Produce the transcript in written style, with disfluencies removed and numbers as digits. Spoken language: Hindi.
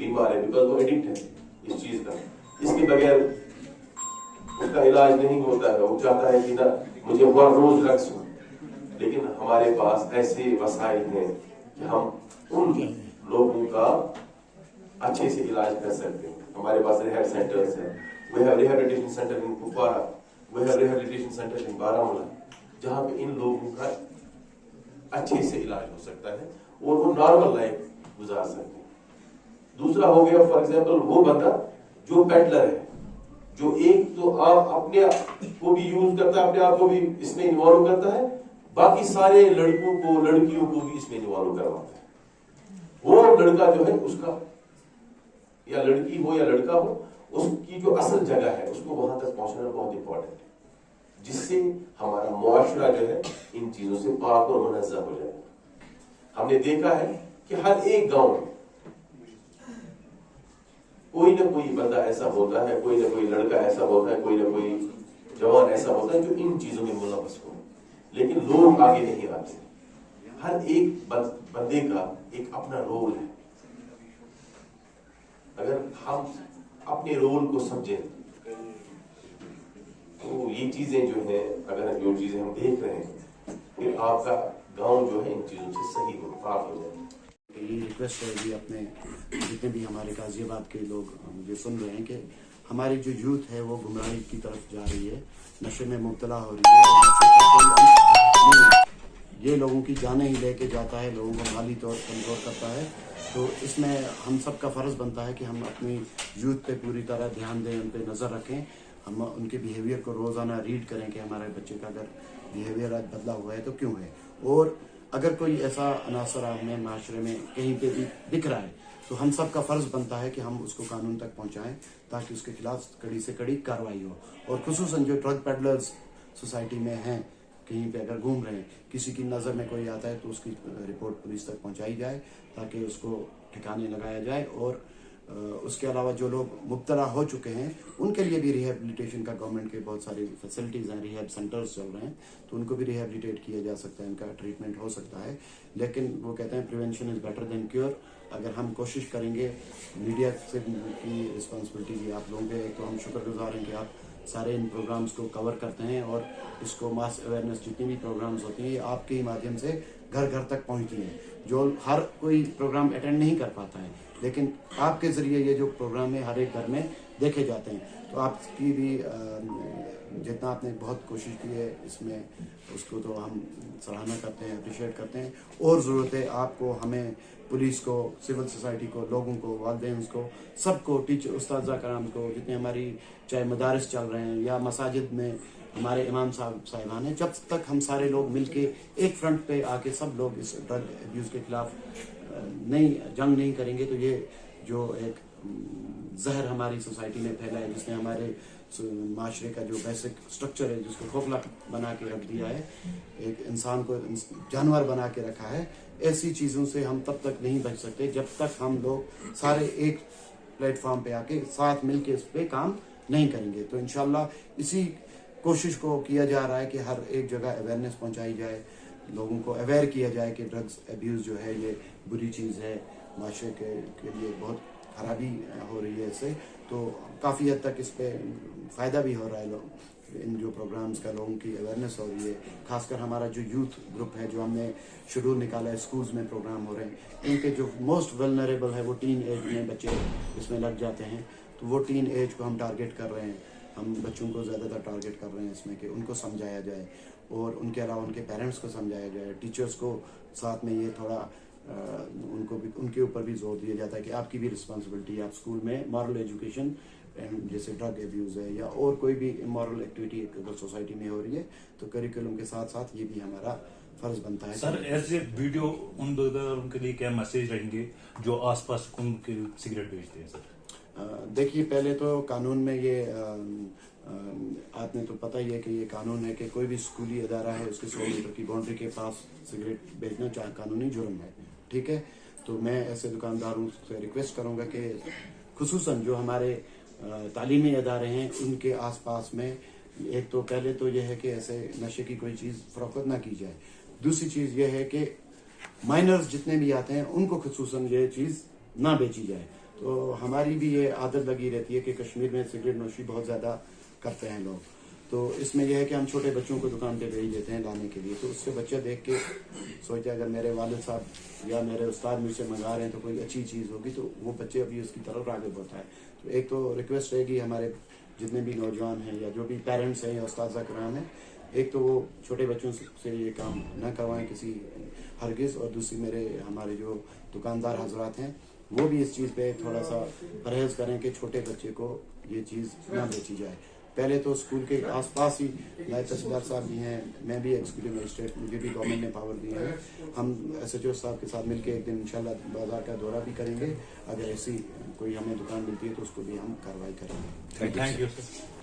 बीमार है, बिकॉज वो एडिक्ट है इस चीज का। इसके बगैर उसका इलाज नहीं होता है। वो चाहता है कि ना मुझे हर रोज ड्रग्स हो, लेकिन हमारे पास ऐसे वसाइल हैं कि हम उन लोगों का अच्छे से इलाज कर सकते हैं। हमारे पास रिहैब सेंटर्स हैं। We have rehabilitation centre in Kupwara, we have rehabilitation centre in Baramulla, जहाँ पे इन लोगों का अच्छे से इलाज हो सकता है और वो नॉर्मल लाइफ गुजार सकते हैं। दूसरा हो गया फॉर एग्जाम्पल वो बंदा जो पेडलर है, जो एक तो आप अपने आप को भी यूज करता है, अपने आप को भी इसमें इन्वॉल्व करता है, बाकी सारे लड़कों को लड़कियों को भी इसमें इन्वॉल्व करवाता है। वो लड़का जो है उसका, या लड़की हो या लड़का हो, उसकी जो असल जगह है उसको वहां तक पहुंचना बहुत इंपॉर्टेंट है, जिससे हमारा मुआशरा जो है इन चीजों से पाक और मुनज़्ज़ह हो जाए। हमने देखा है कि हर एक गांव में कोई ना कोई बंदा ऐसा होता है, कोई ना कोई लड़का ऐसा होता है, कोई ना कोई जवान ऐसा होता है जो इन चीजों में मुलव्वस हो, लेकिन लोग आगे नहीं आते। हर एक बंदे का एक अपना रोल है। अगर हम अपने रोल को समझें तो ये चीजें जो है, अगर जो चीजें हम देख रहे हैं, फिर आपका गांव जो है इन चीजों से सही हो, पाक हो जाए। ये रिक्वेस्ट है कि अपने जितने भी हमारे गाजियाबाद के लोग मुझे सुन रहे हैं कि हमारी जो यूथ है वो गुमराही की तरफ जा रही है, नशे में मुब्तला हो रही है, और नशे का कोई अंत नहीं है। ये लोगों की जानें ही लेके जाता है, लोगों को माली तौर पर कमजोर करता है। तो इसमें हम सब का फ़र्ज़ बनता है कि हम अपनी यूथ पे पूरी तरह ध्यान दें, उन पर नज़र रखें, हम उनके बिहेवियर को रोज़ाना रीड करें कि हमारे बच्चे का अगर बिहेवियर आज बदला हुआ है तो क्यों है, और अगर कोई ऐसा अनासर हमें माशरे में कहीं पे भी दिख रहा है तो हम सब का फ़र्ज़ बनता है कि हम उसको कानून तक पहुंचाएं, ताकि उसके खिलाफ कड़ी से कड़ी कार्रवाई हो। और खुसूसन जो ड्रग पेडलर्स सोसाइटी में हैं, कहीं पे अगर घूम रहे हैं, किसी की नज़र में कोई आता है तो उसकी रिपोर्ट पुलिस तक पहुंचाई जाए, ताकि उसको ठिकाने लगाया जाए। और उसके अलावा जो लोग मुब्तला हो चुके हैं उनके लिए भी रिहेबिलिटेशन का गवर्नमेंट के बहुत सारी फैसिलिटीज़ हैं, रिहेब सेंटर्स चल रहे हैं, तो उनको भी रिहेबिलिटेट किया जा सकता है, इनका ट्रीटमेंट हो सकता है। लेकिन वो कहते हैं prevention is better than cure. अगर हम कोशिश करेंगे, मीडिया से की रिस्पॉन्सिबिलिटी भी आप लोगों पे, तो हम शुक्रगुजार हैं कि आप सारे इन प्रोग्राम्स को कवर करते हैं, और इसको मास अवेयरनेस जितनी भी प्रोग्राम्स होती हैं ये आपके ही माध्यम से घर घर तक पहुंचती हैं। जो हर कोई प्रोग्राम अटेंड नहीं कर पाता है, लेकिन आपके ज़रिए ये जो प्रोग्राम है हर एक घर में देखे जाते हैं। तो आपकी भी जितना आपने बहुत कोशिश की है इसमें, उसको तो हम सराहना करते हैं, अप्रिशिएट करते हैं। और ज़रूरत है आपको, हमें, पुलिस को, सिविल सोसाइटी को, लोगों को, वालिदैन को, सबको, टीचर, उस्ताद कराम को, जितने हमारी चाहे मदारिस चल रहे हैं या मसाजिद में हमारे इमाम साहिबान हैं, जब तक हम सारे लोग मिलके एक फ्रंट पे आके सब लोग इस ड्रग अब्यूज़ के खिलाफ जंग नहीं करेंगे, तो ये जो एक जहर हमारी सोसाइटी में फैला है, जिसने हमारे माशरे का जो बेसिक स्ट्रक्चर है, जिसको खोखला बना के रख दिया है, एक इंसान को जानवर बना के रखा है, ऐसी चीज़ों से हम तब तक नहीं बच सकते जब तक हम लोग सारे एक प्लेटफॉर्म पे आके साथ मिलके इस पे काम नहीं करेंगे। तो इंशाल्लाह इसी कोशिश को किया जा रहा है कि हर एक जगह अवेयरनेस पहुंचाई जाए, लोगों को अवेयर किया जाए कि ड्रग्स अब्यूज़ जो है ये बुरी चीज़ है, माशरे के लिए बहुत खराबी हो रही है इससे। तो काफ़ी हद तक इस पर फ़ायदा भी हो रहा है, लोग इन जो प्रोग्राम्स का लोगों की अवेयरनेस हो रही है। खासकर हमारा जो यूथ ग्रुप है, जो हमने शेड्यूल निकाला है, स्कूल्स में प्रोग्राम हो रहे हैं, इनके जो मोस्ट वल्नरेबल है वो टीन एज में बच्चे इसमें लग जाते हैं, तो वो टीन एज को हम टारगेट कर रहे हैं। हम बच्चों को ज़्यादातर टारगेट कर रहे हैं इसमें कि उनको समझाया जाए, और उनके अलावा उनके पेरेंट्स को समझाया जाए, टीचर्स को साथ में ये थोड़ा उनको भी, उनके ऊपर भी जोर दिया जाता है कि आपकी भी रिस्पॉन्सिबिलिटी है, आप स्कूल में मॉरल एजुकेशन, जैसे ड्रग अब्यूज़ है या और कोई भी इमोरल एक्टिविटी अगर सोसाइटी में हो रही है तो करिकुलम के साथ साथ ये भी हमारा फर्ज बनता है। सर, ऐसे वीडियो उनके लिए क्या मैसेज रहेंगे जो आसपास उनके सिगरेट बेचते हैं? सर देखिए, पहले तो कानून में ये आपने तो पता ही है कि ये कानून है कि कोई भी स्कूली अदारा है उसके 100 मीटर की बाउंड्री के पास सिगरेट बेचना चाहे कानूनी जुर्म है, ठीक है। तो मैं ऐसे दुकानदारों से रिक्वेस्ट करूंगा कि खुसूसन जो हमारे तालीमी अदारे हैं उनके आसपास में, एक तो पहले तो यह है कि ऐसे नशे की कोई चीज़ फरोख्त ना की जाए। दूसरी चीज़ यह है कि माइनर्स जितने भी आते हैं उनको खुसूसन ये चीज़ ना बेची जाए। तो हमारी भी ये आदत लगी रहती है कि कश्मीर में सिगरेट नोशी बहुत ज़्यादा करते हैं लोग। तो इसमें यह है कि हम छोटे बच्चों को दुकान पे भेज देते हैं लाने के लिए, तो उससे बच्चा देख के सोचते हैं अगर मेरे वालिद साहब या मेरे उस्ताद मुझसे मंगा रहे हैं तो कोई अच्छी चीज़ होगी, तो वो बच्चे अभी उसकी तरफ राग़िब होता है। तो एक तो रिक्वेस्ट रहेगी हमारे जितने भी नौजवान हैं या जो भी पेरेंट्स हैं या उस्ताद कराम हैं, एक तो वो छोटे बच्चों से ये काम न करवाएं किसी हरगिज़, और दूसरी मेरे हमारे जो दुकानदार हजरात हैं वो भी इस चीज़ पे थोड़ा सा परहेज़ करें कि छोटे बच्चे को ये चीज़ ना बेची जाए। पहले तो स्कूल के आसपास ही नए तहसीलदार साहब भी हैं, मैं भी एग्जीक्यूटिव मजिस्ट्रेट, मुझे भी गवर्नमेंट ने पावर दिए हैं। हम SHO साहब के साथ मिलकर एक दिन इंशाल्लाह बाजार का दौरा भी करेंगे, अगर ऐसी कोई हमें दुकान मिलती है तो उसको भी हम कार्रवाई करेंगे। Thank you sir.